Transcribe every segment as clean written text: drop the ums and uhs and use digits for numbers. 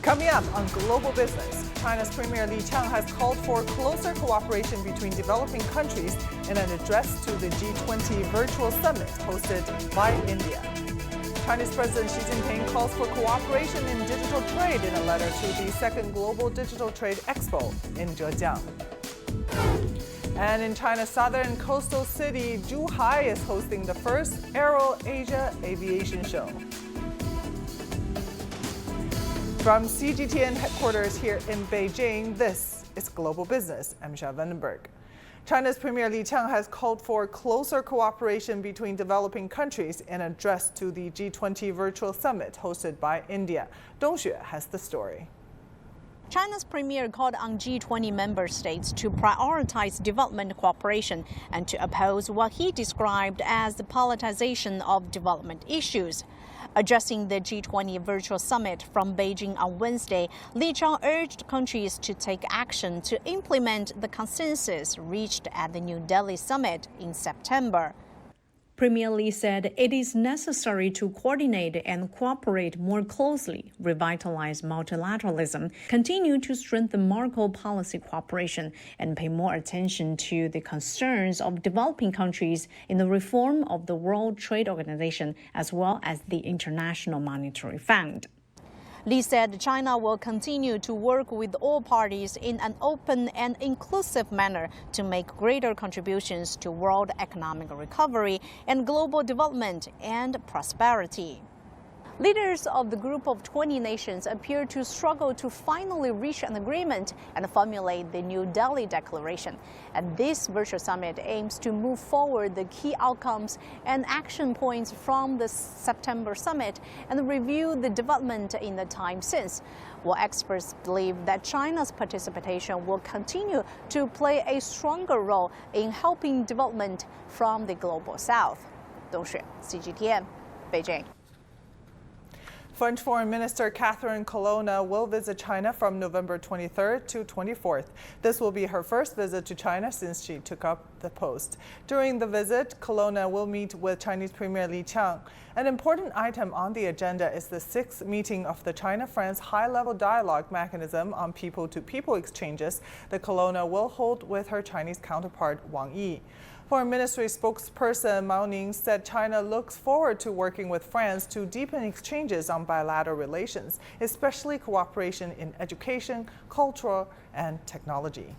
Coming up on Global Business, China's Premier Li Qiang has called for closer cooperation between developing countries in an address to the G20 virtual summit hosted by India. Chinese President Xi Jinping calls for cooperation in digital trade in a letter to the second Global Digital Trade Expo in Zhejiang. And in China's southern coastal city, Zhuhai is hosting the first Aero Asia Aviation Show. From CGTN headquarters here in Beijing, this is Global Business. I'm Michelle Vandenberg. China's Premier Li Qiang has called for closer cooperation between developing countries in an address to the G20 virtual summit hosted by India. Dong Xue has the story. China's premier called on G20 member states to prioritize development cooperation and to oppose what he described as the politicization of development issues. Addressing the G20 virtual summit from Beijing on Wednesday, Li Qiang urged countries to take action to implement the consensus reached at the New Delhi summit in September. Premier Li said it is necessary to coordinate and cooperate more closely, revitalize multilateralism, continue to strengthen macro policy cooperation, and pay more attention to the concerns of developing countries in the reform of the World Trade Organization as well as the International Monetary Fund. Li said China will continue to work with all parties in an open and inclusive manner to make greater contributions to world economic recovery and global development and prosperity. Leaders of the group of 20 nations appear to struggle to finally reach an agreement and formulate the New Delhi Declaration. And this virtual summit aims to move forward the key outcomes and action points from the September summit and review the development in the time since. Well, experts believe that China's participation will continue to play a stronger role in helping development from the global south. Dong Xue, CGTN, Beijing. French Foreign Minister Catherine Colonna will visit China from November 23rd to 24th. This will be her first visit to China since she took up the post. During the visit, Colonna will meet with Chinese Premier Li Qiang. An important item on the agenda is the 6th meeting of the China-France high-level dialogue mechanism on people-to-people exchanges that Colonna will hold with her Chinese counterpart Wang Yi. Foreign Ministry spokesperson Mao Ning said China looks forward to working with France to deepen exchanges on bilateral relations, especially cooperation in education, culture, and technology.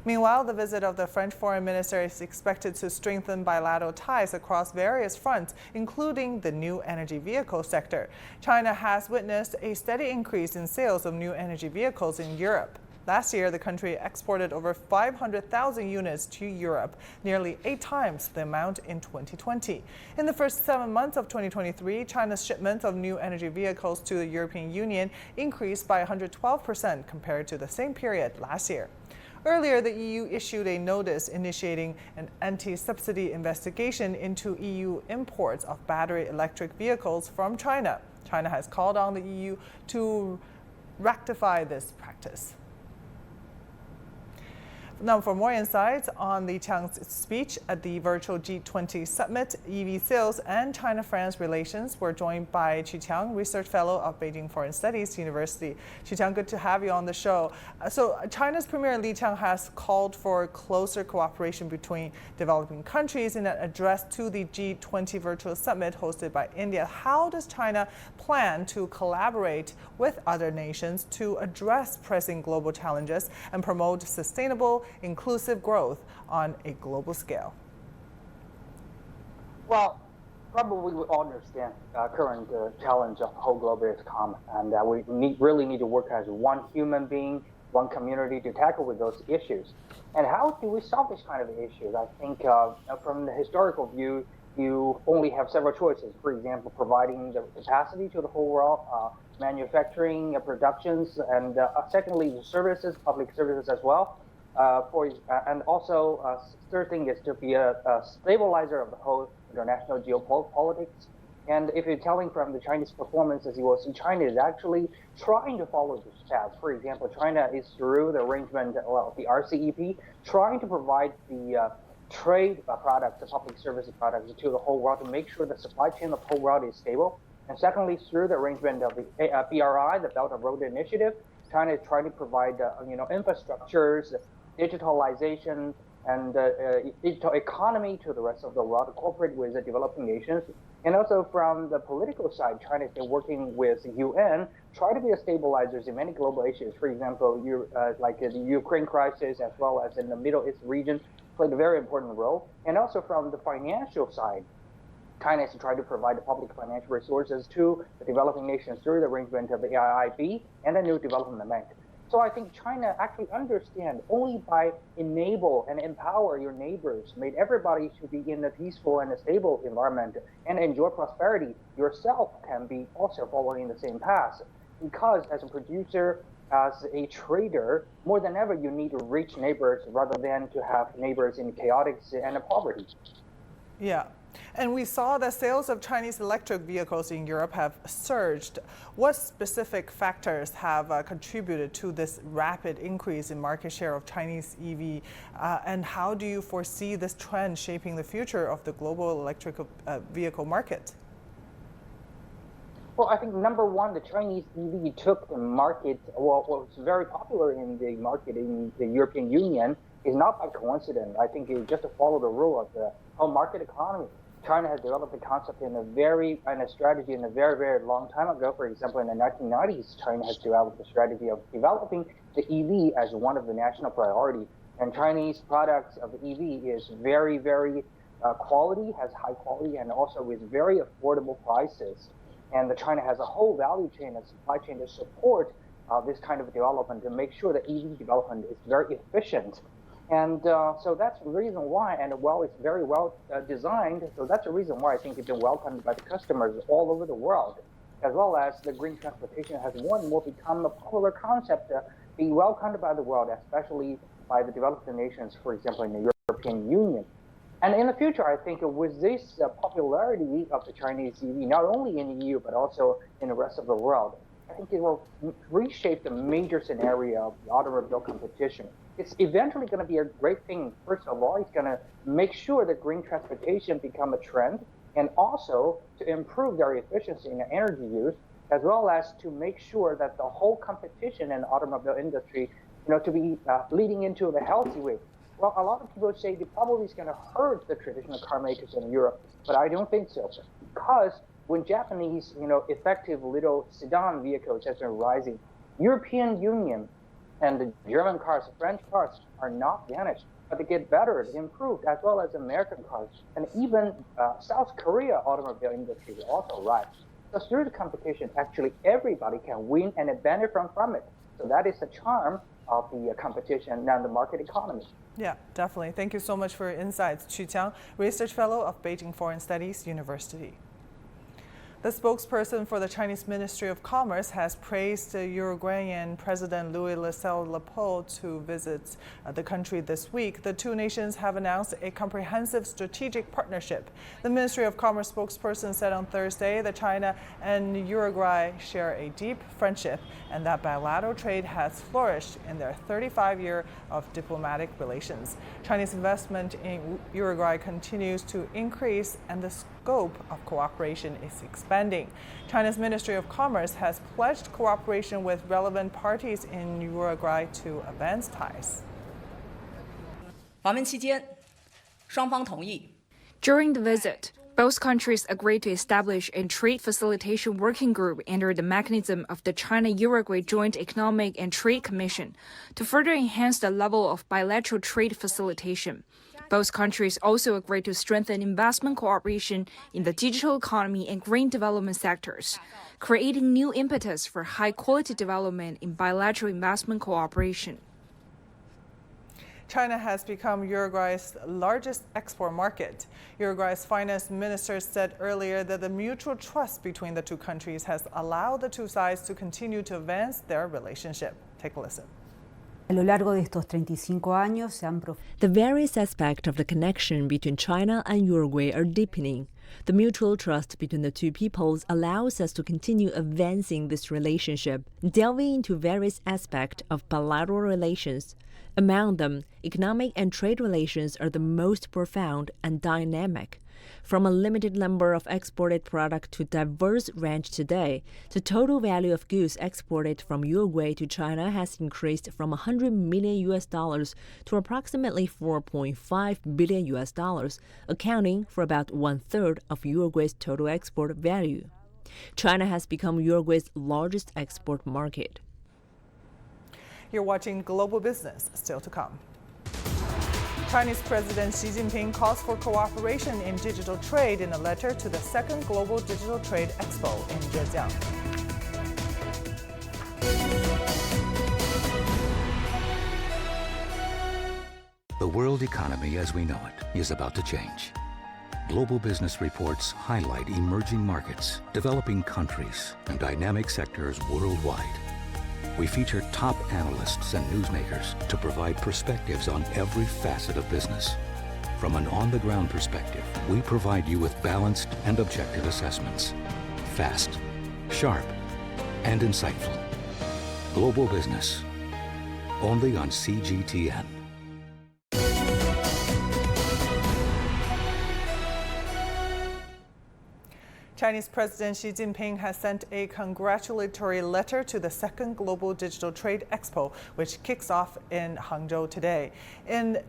Meanwhile, the visit of the French foreign minister is expected to strengthen bilateral ties across various fronts, including the new energy vehicle sector. China has witnessed a steady increase in sales of new energy vehicles in Europe. Last year, the country exported over 500,000 units to Europe, nearly 8 times the amount in 2020. In the first 7 months of 2023, China's shipments of new energy vehicles to the European Union increased by 112% compared to the same period last year. Earlier, the EU issued a notice initiating an anti-subsidy investigation into EU imports of battery electric vehicles from China. China has called on the EU to rectify this practice. Now, for more insights on Li Qiang's speech at the virtual G20 summit, EV sales and China-France relations, we're joined by Qu Qiang, Research Fellow of Beijing Foreign Studies University. Qu Qiang, good to have you on the show. So China's Premier Li Qiang has called for closer cooperation between developing countries in an address to the G20 virtual summit hosted by India. How does China plan to collaborate with other nations to address pressing global challenges and promote sustainable, inclusive growth on a global scale? Well, probably we all understand current challenge of the whole global is common, and we really need to work as one human being, one community to tackle with those issues. And how do we solve this kind of issues? I think from the historical view, you only have several choices. For example, providing the capacity to the whole world, manufacturing, productions, and secondly, the services, public services as well. And also, third thing is to be a stabilizer of the whole international geopolitics. And if you're telling from the Chinese performances, you will see China is actually trying to follow this path. For example, China is through the arrangement, the RCEP, trying to provide the trade products, the public service products to the whole world to make sure the supply chain of the whole world is stable. And secondly, through the arrangement of the BRI, the Belt and Road Initiative, China is trying to provide infrastructures, digitalization, and digital economy to the rest of the world to cooperate with the developing nations. And also from the political side, China has been working with the UN, try to be a stabilizers in many global issues. For example, like the Ukraine crisis, as well as in the Middle East region, played a very important role. And also from the financial side, China is trying to provide the public financial resources to the developing nations through the arrangement of the AIIB and the New Development Bank. So I think China actually understands only by enable and empower your neighbors, made everybody to be in a peaceful and a stable environment and enjoy prosperity, yourself can be also following the same path. Because as a producer, as a trader, more than ever, you need rich neighbors rather than to have neighbors in chaotic and poverty. Yeah. And we saw that sales of Chinese electric vehicles in Europe have surged. What specific factors have contributed to this rapid increase in market share of Chinese EV? And how do you foresee this trend shaping the future of the global electric vehicle market? Well, I think number one, the Chinese EV took the market, well, was very popular in the market in the European Union is not by coincidence. I think it just to follow the rule of the whole market economy. China has developed the concept and a strategy in a very, very long time ago. For example, in the 1990s, China has developed the strategy of developing the EV as one of the national priorities. And Chinese products of the EV is very, very quality, has high quality, and also with very affordable prices. And China has a whole value chain and supply chain to support this kind of development to make sure that EV development is very efficient. And so that's the reason why, and it's very well designed. So that's the reason why I think it's been welcomed by the customers all over the world, as well as the green transportation has more and more become a popular concept, being welcomed by the world, especially by the developing nations, for example, in the European Union. And in the future, I think with this popularity of the Chinese EV, not only in the EU, but also in the rest of the world, I think it will reshape the major scenario of the automobile competition. It's eventually going to be a great thing. First of all, it's going to make sure that green transportation become a trend, and also to improve their efficiency in the energy use, as well as to make sure that the whole competition in the automobile industry, to be leading into the healthy way. Well, a lot of people say it probably is going to hurt the traditional car makers in Europe, but I don't think so. Because when Japanese, effective little sedan vehicles has been rising, European Union and the German cars, French cars are not vanished, but they get better, they improved, as well as American cars. And even South Korea automobile industry will also rise. So through the competition, actually everybody can win and benefit from it. So that is the charm of the competition and the market economy. Yeah, definitely. Thank you so much for your insights, Qu Qiang, Research Fellow of Beijing Foreign Studies University. The spokesperson for the Chinese Ministry of Commerce has praised Uruguayan President Luis Lacalle Pou to visit the country this week. The two nations have announced a comprehensive strategic partnership. The Ministry of Commerce spokesperson said on Thursday that China and Uruguay share a deep friendship and that bilateral trade has flourished in their 35 years of diplomatic relations. Chinese investment in Uruguay continues to increase and the scope of cooperation is expanding. China's Ministry of Commerce has pledged cooperation with relevant parties in Uruguay to advance ties. 访问期间，双方同意 During the visit, both countries agreed to establish a trade facilitation working group under the mechanism of the China-Uruguay Joint Economic and Trade Commission to further enhance the level of bilateral trade facilitation. Both countries also agreed to strengthen investment cooperation in the digital economy and green development sectors, creating new impetus for high-quality development in bilateral investment cooperation. China has become Uruguay's largest export market. Uruguay's finance minister said earlier that the mutual trust between the two countries has allowed the two sides to continue to advance their relationship. Take a listen. A lo largo de estos 35 años se han The various aspects of the connection between China and Uruguay are deepening. The mutual trust between the two peoples allows us to continue advancing this relationship, delving into various aspects of bilateral relations. Among them, economic and trade relations are the most profound and dynamic. From a limited number of exported products to diverse range today, the total value of goods exported from Uruguay to China has increased from $100 million to approximately $4.5 billion, accounting for about 1/3 of Uruguay's total export value. China has become Uruguay's largest export market. You're watching Global Business, still to come. Chinese President Xi Jinping calls for cooperation in digital trade in a letter to the second Global Digital Trade Expo in Zhejiang. The world economy as we know it is about to change. Global business reports highlight emerging markets, developing countries, and dynamic sectors worldwide. We feature top analysts and newsmakers to provide perspectives on every facet of business. From an on-the-ground perspective, we provide you with balanced and objective assessments. Fast, sharp, and insightful. Global Business, only on CGTN. Chinese President Xi Jinping has sent a congratulatory letter to the second Global Digital Trade Expo, which kicks off in Hangzhou today. In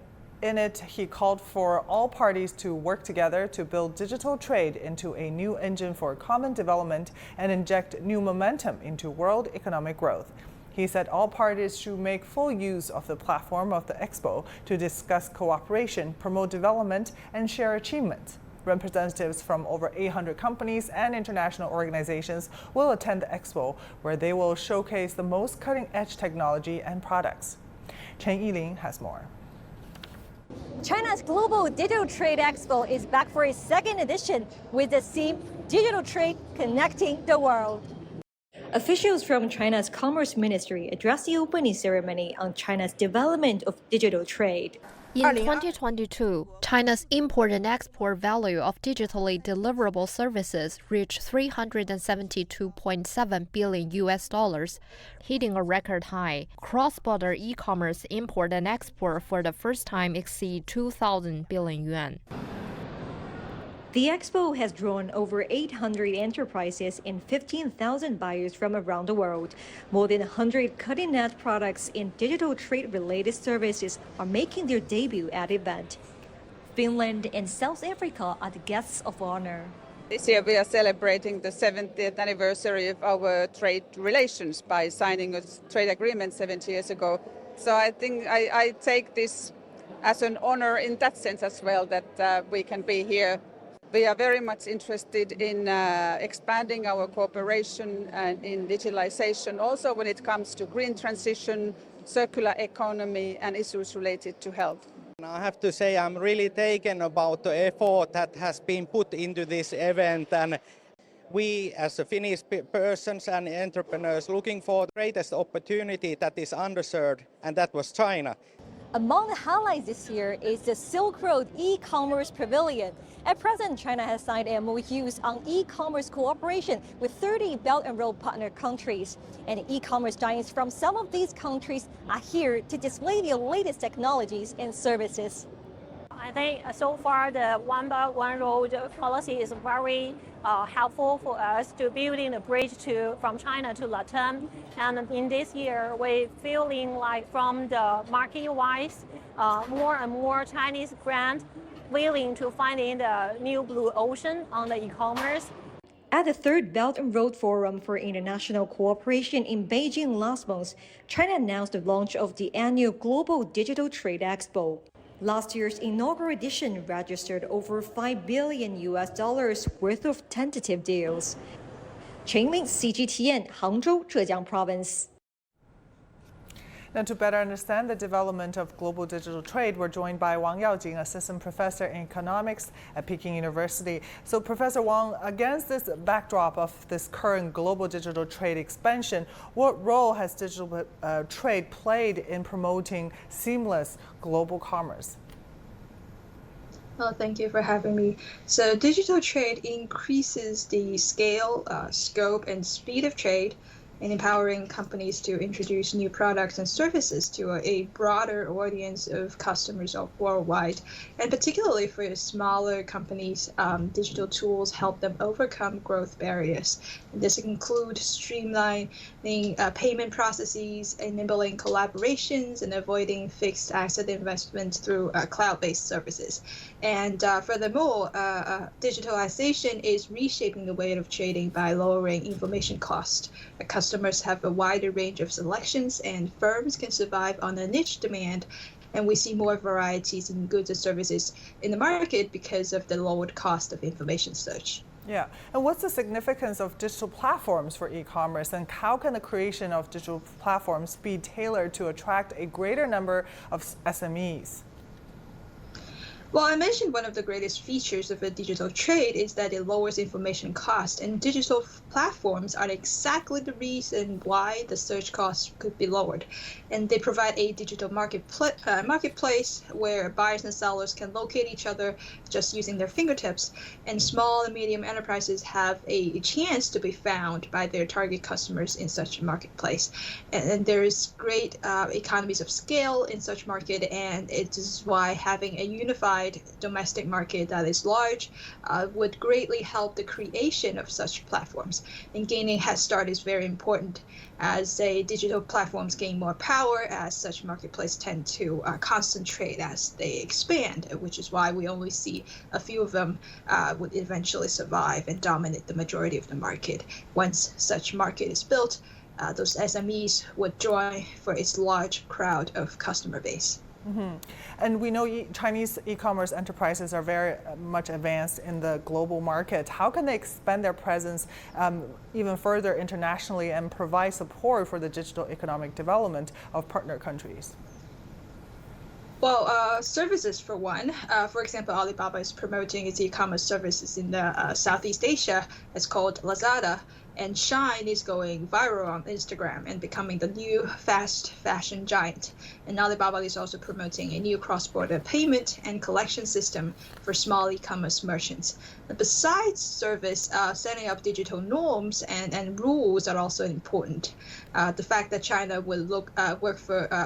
it, he called for all parties to work together to build digital trade into a new engine for common development and inject new momentum into world economic growth. He said all parties should make full use of the platform of the expo to discuss cooperation, promote development, and share achievements. Representatives from over 800 companies and international organizations will attend the expo, where they will showcase the most cutting-edge technology and products. Chen Yiling has more. China's Global Digital Trade Expo is back for its second edition with the theme Digital Trade Connecting the World. Officials from China's Commerce Ministry addressed the opening ceremony on China's development of digital trade. In 2022, China's import and export value of digitally deliverable services reached $372.7 billion, hitting a record high. Cross-border e-commerce import and export for the first time exceed 2,000 billion yuan. The expo has drawn over 800 enterprises and 15,000 buyers from around the world. More than 100 cutting-edge products and digital trade-related services are making their debut at the event. Finland and South Africa are the guests of honor. This year we are celebrating the 70th anniversary of our trade relations by signing a trade agreement 70 years ago. So I think I take this as an honor in that sense as well, that we can be here. We are very much interested in expanding our cooperation and in digitalization, also when it comes to green transition, circular economy, and issues related to health. I have to say I'm really taken about the effort that has been put into this event, and we as a Finnish persons and entrepreneurs looking for the greatest opportunity that is underserved, and that was China. Among the highlights this year is the Silk Road e-commerce pavilion. At present, China has signed MOUs on e-commerce cooperation with 30 Belt and Road partner countries. And e-commerce giants from some of these countries are here to display their latest technologies and services. I think so far the One Belt, One Road policy is very helpful for us to building a bridge from China to Latam. And in this year, we're feeling like from the market-wise, more and more Chinese brands willing to find in the new blue ocean on the e-commerce. At the third Belt and Road Forum for International Cooperation in Beijing last month, China announced the launch of the annual Global Digital Trade Expo. Last year's inaugural edition registered over $5 billion worth of tentative deals. Chen Ling, CGTN, Hangzhou, Zhejiang Province. Now, to better understand the development of global digital trade, we're joined by Wang Yaojing, Assistant Professor in Economics at Peking University. So, Professor Wang, against this backdrop of this current global digital trade expansion, what role has digital trade played in promoting seamless global commerce? Oh, thank you for having me. So digital trade increases the scale, scope, and speed of trade, and empowering companies to introduce new products and services to a broader audience of customers worldwide. And particularly for smaller companies, digital tools help them overcome growth barriers. And this includes streamlining payment processes, enabling collaborations, and avoiding fixed asset investments through cloud-based services. And furthermore, digitalization is reshaping the way of trading by lowering information cost. Customers have a wider range of selections, and firms can survive on a niche demand. And we see more varieties in goods and services in the market because of the lowered cost of information search. Yeah, and what's the significance of digital platforms for e-commerce, and how can the creation of digital platforms be tailored to attract a greater number of SMEs? Well, I mentioned one of the greatest features of a digital trade is that it lowers information cost, and digital platforms are exactly the reason why the search costs could be lowered. And they provide a digital marketplace where buyers and sellers can locate each other just using their fingertips, and small and medium enterprises have a chance to be found by their target customers in such a marketplace. And there is great economies of scale in such market, and it is why having a unified domestic market that is large would greatly help the creation of such platforms. And gaining head start is very important as digital platforms gain more power, as such marketplaces tend to concentrate as they expand, which is why we only see a few of them would eventually survive and dominate the majority of the market. Once such market is built, those SMEs would join for its large crowd of customer base. Mm-hmm. And we know Chinese e-commerce enterprises are very much advanced in the global market. How can they expand their presence even further internationally and provide support for the digital economic development of partner countries? Well, services for one. For example, Alibaba is promoting its e-commerce services in the Southeast Asia. It's called Lazada. And Shein is going viral on Instagram and becoming the new fast fashion giant. And Alibaba is also promoting a new cross-border payment and collection system for small e-commerce merchants. And besides service, setting up digital norms and rules are also important. The fact that China will work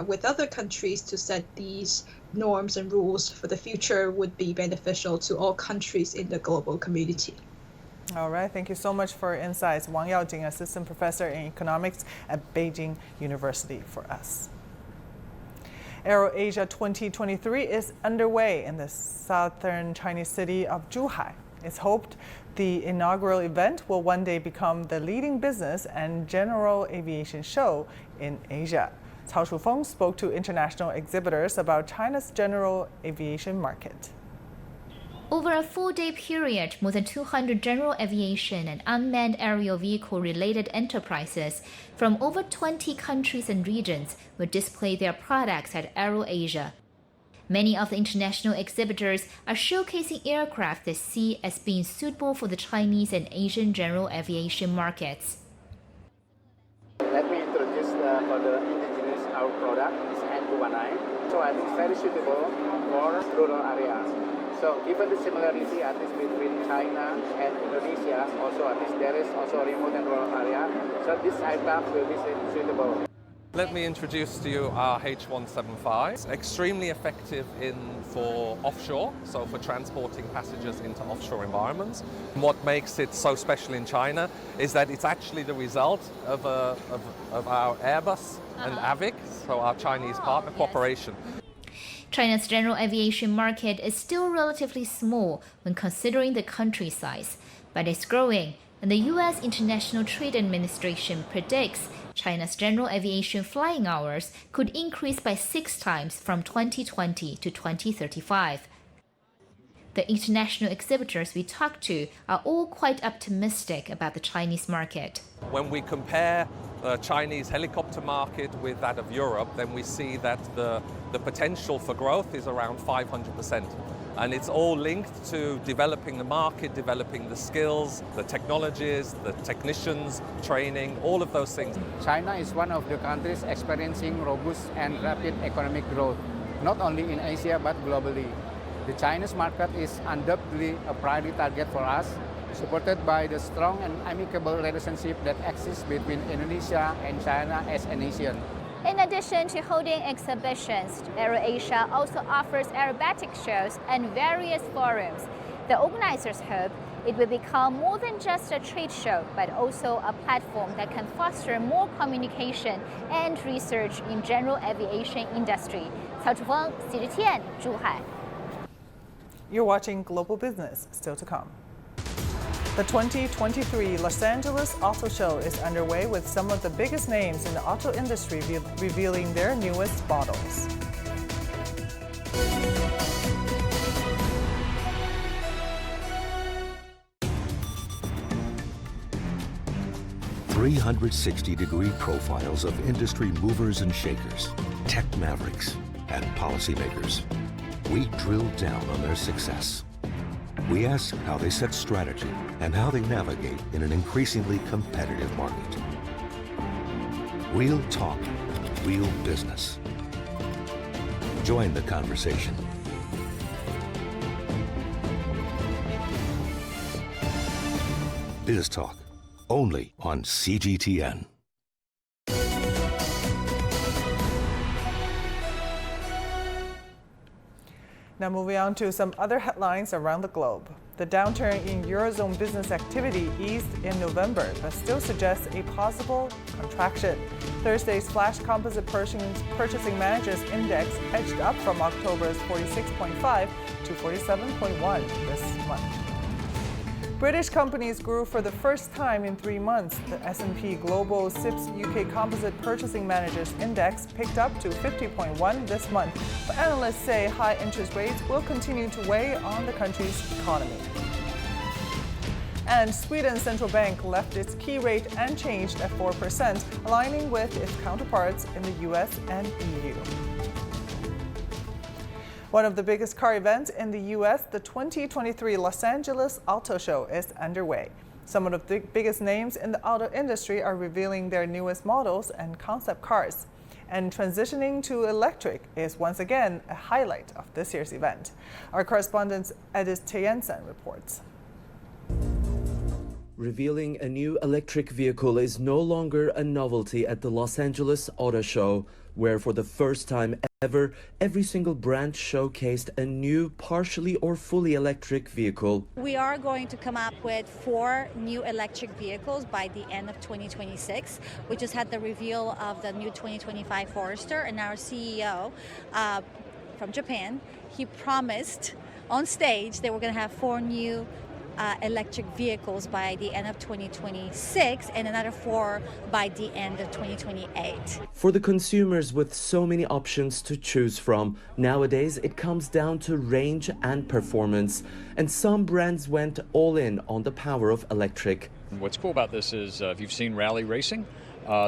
with other countries to set these norms and rules for the future would be beneficial to all countries in the global community. All right, thank you so much for your insights. Wang Yaojing, Assistant Professor in Economics at Beijing University for us. AeroAsia 2023 is underway in the southern Chinese city of Zhuhai. It's hoped the inaugural event will one day become the leading business and general aviation show in Asia. Cao Shufeng spoke to international exhibitors about China's general aviation market. Over a 4-day period, more than 200 general aviation and unmanned aerial vehicle-related enterprises from over 20 countries and regions will display their products at AeroAsia. Many of the international exhibitors are showcasing aircraft they see as being suitable for the Chinese and Asian general aviation markets. Let me introduce for the indigenous our product is N219. So I think it's very suitable for rural areas. So given the similarity at least between China and Indonesia, also at least there is also remote and rural area. So this aircraft will be suitable. Let me introduce to you our H175. It's extremely effective for offshore, so for transporting passengers into offshore environments. And what makes it so special in China is that it's actually the result of our Airbus and AVIC, so our Chinese partner cooperation. China's general aviation market is still relatively small when considering the country size, but it's growing, and the U.S. International Trade Administration predicts China's general aviation flying hours could increase by 6 times from 2020 to 2035. The international exhibitors we talked to are all quite optimistic about the Chinese market. When we compare the Chinese helicopter market with that of Europe, then we see that the potential for growth is around 500%. And it's all linked to developing the market, developing the skills, the technologies, the technicians, training, all of those things. China is one of the countries experiencing robust and rapid economic growth, not only in Asia but globally. The Chinese market is undoubtedly a priority target for us, supported by the strong and amicable relationship that exists between Indonesia and China as a nation. In addition to holding exhibitions, AeroAsia also offers aerobatic shows and various forums. The organizers hope it will become more than just a trade show, but also a platform that can foster more communication and research in general aviation industry. Cao Chufeng, CGTN, Zhuhai. You're watching Global Business, still to come. The 2023 Los Angeles Auto Show is underway with some of the biggest names in the auto industry revealing their newest models. "360-degree profiles of industry movers and shakers, tech mavericks, and policymakers. We drill down on their success. We ask how they set strategy and how they navigate in an increasingly competitive market. Real talk, real business. Join the conversation. Biz Talk, only on CGTN. Now moving on to some other headlines around the globe. The downturn in Eurozone business activity eased in November, but still suggests a possible contraction. Thursday's flash composite purchasing managers index edged up from October's 46.5 to 47.1 this month. British companies grew for the first time in 3 months. The S&P Global SIPS UK Composite Purchasing Managers Index picked up to 50.1 this month, but analysts say high interest rates will continue to weigh on the country's economy. And Sweden's central bank left its key rate unchanged at 4%, aligning with its counterparts in the US and EU. One of the biggest car events in the U.S., the 2023 Los Angeles Auto Show, is underway. Some of the biggest names in the auto industry are revealing their newest models and concept cars. And transitioning to electric is once again a highlight of this year's event. Our correspondent Edith Tiensen reports. Revealing a new electric vehicle is no longer a novelty at the Los Angeles Auto Show, where for the first time ever, every single brand showcased a new partially or fully electric vehicle. We are going to come up with 4 new electric vehicles by the end of 2026. We just had the reveal of the new 2025 Forester, and our CEO from Japan, he promised on stage that we're going to have 4 new electric vehicles by the end of 2026 and another 4 by the end of 2028. For the consumers with so many options to choose from, nowadays it comes down to range and performance, and some brands went all in on the power of electric. What's cool about this is if you've seen rally racing,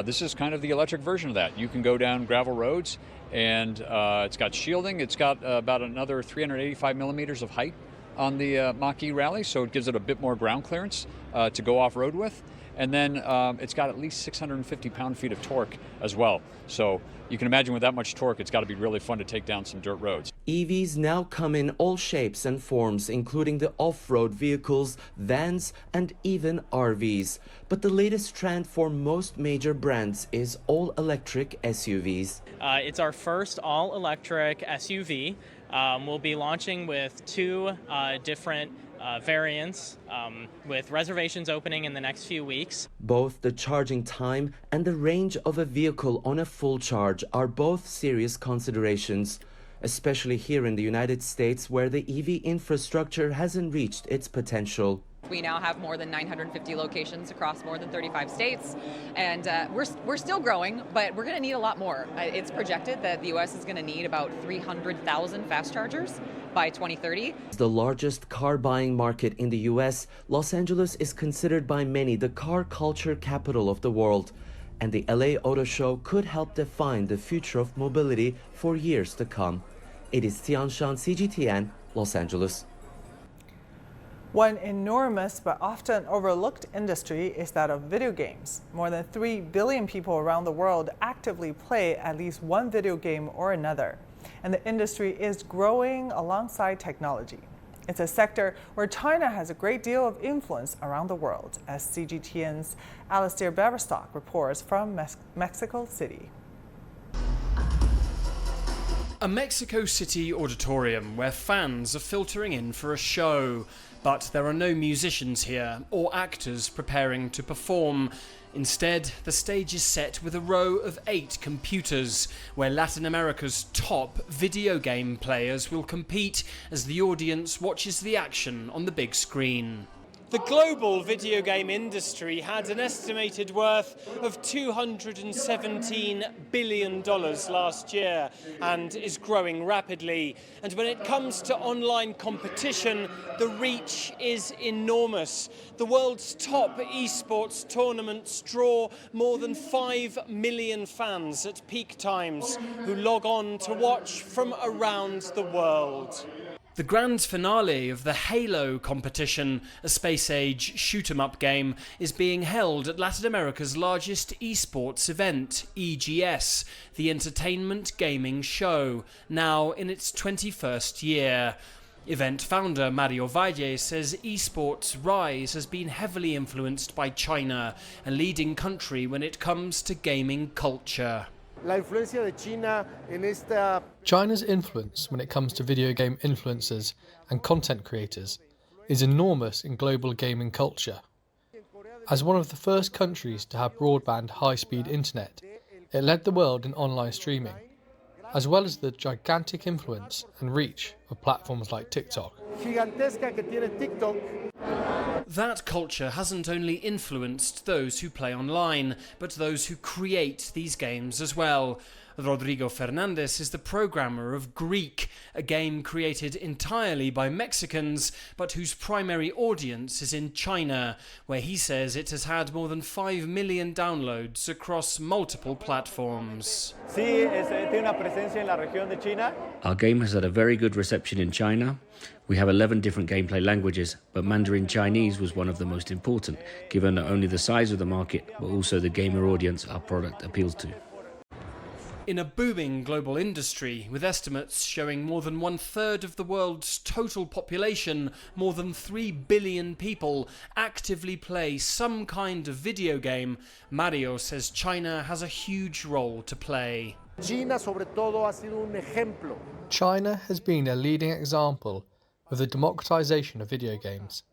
this is kind of the electric version of that. You can go down gravel roads and it's got shielding. It's got about another 385 millimeters of height on the Mach-E Rally, so it gives it a bit more ground clearance to go off-road with. And then it's got at least 650 pound-feet of torque as well. So you can imagine with that much torque, it's got to be really fun to take down some dirt roads. EVs now come in all shapes and forms, including the off-road vehicles, vans, and even RVs. But the latest trend for most major brands is all-electric SUVs. It's our first all-electric SUV. We'll be launching with 2 different variants with reservations opening in the next few weeks. Both the charging time and the range of a vehicle on a full charge are both serious considerations, especially here in the United States, where the EV infrastructure hasn't reached its potential. We now have more than 950 locations across more than 35 states, and we're still growing, but we're going to need a lot more. It's projected that the U.S. is going to need about 300,000 fast chargers by 2030. The largest car buying market in the U.S., Los Angeles is considered by many the car culture capital of the world, and the LA Auto Show could help define the future of mobility for years to come. It is Tianshan, CGTN, Los Angeles. One enormous but often overlooked industry is that of video games. More than 3 billion people around the world actively play at least one video game or another. And the industry is growing alongside technology. It's a sector where China has a great deal of influence around the world, as CGTN's Alistair Baverstock reports from Mexico City. A Mexico City auditorium where fans are filtering in for a show. But there are no musicians here or actors preparing to perform. Instead, the stage is set with a row of 8 computers where Latin America's top video game players will compete as the audience watches the action on the big screen. The global video game industry had an estimated worth of $217 billion last year and is growing rapidly. And when it comes to online competition, the reach is enormous. The world's top esports tournaments draw more than 5 million fans at peak times who log on to watch from around the world. The grand finale of the Halo competition, a space-age shoot-'em-up game, is being held at Latin America's largest esports event, EGS, the Entertainment Gaming Show, now in its 21st year. Event founder Mario Valle says esports' rise has been heavily influenced by China, a leading country when it comes to gaming culture. China's influence when it comes to video game influencers and content creators is enormous in global gaming culture. As one of the first countries to have broadband high-speed internet, it led the world in online streaming, as well as the gigantic influence and reach of platforms like TikTok. That culture hasn't only influenced those who play online, but those who create these games as well. Rodrigo Fernandez is the programmer of Greek, a game created entirely by Mexicans, but whose primary audience is in China, where he says it has had more than 5 million downloads across multiple platforms. Our game has had a very good reception in China. We have 11 different gameplay languages, but Mandarin Chinese was one of the most important, given not only the size of the market, but also the gamer audience our product appeals to. In a booming global industry, with estimates showing more than 1/3 of the world's total population, more than 3 billion people, actively play some kind of video game, Mario says China has a huge role to play. China has been a leading example of the democratization of video games.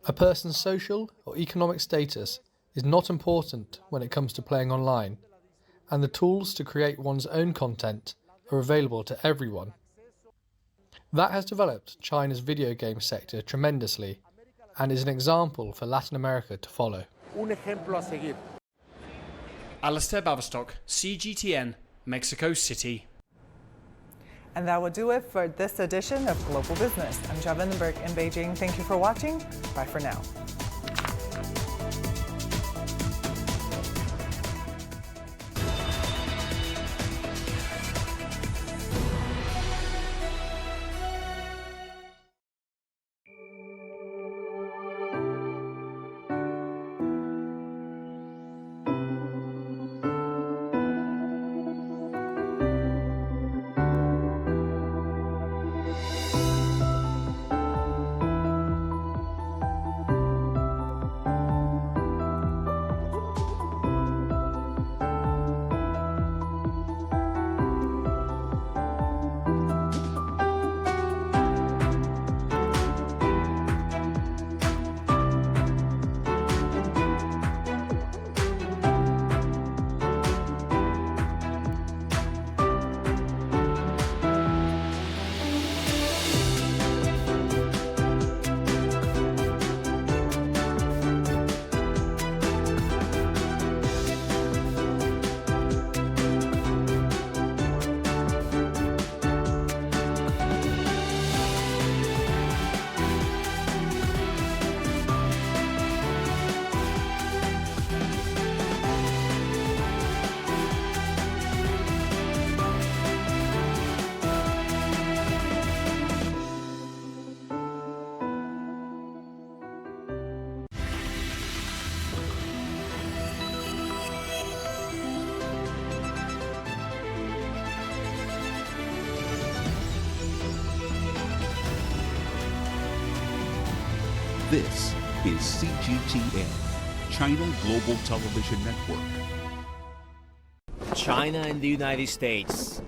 A person's social or economic status is not important when it comes to playing online, and the tools to create one's own content are available to everyone. That has developed China's video game sector tremendously and is an example for Latin America to follow. Alistair Baverstock, CGTN, Mexico City. And that will do it for this edition of Global Business. I'm Jia Vandenberg in Beijing. Thank you for watching. Bye for now. This is CGTN, China Global Television Network. China and the United States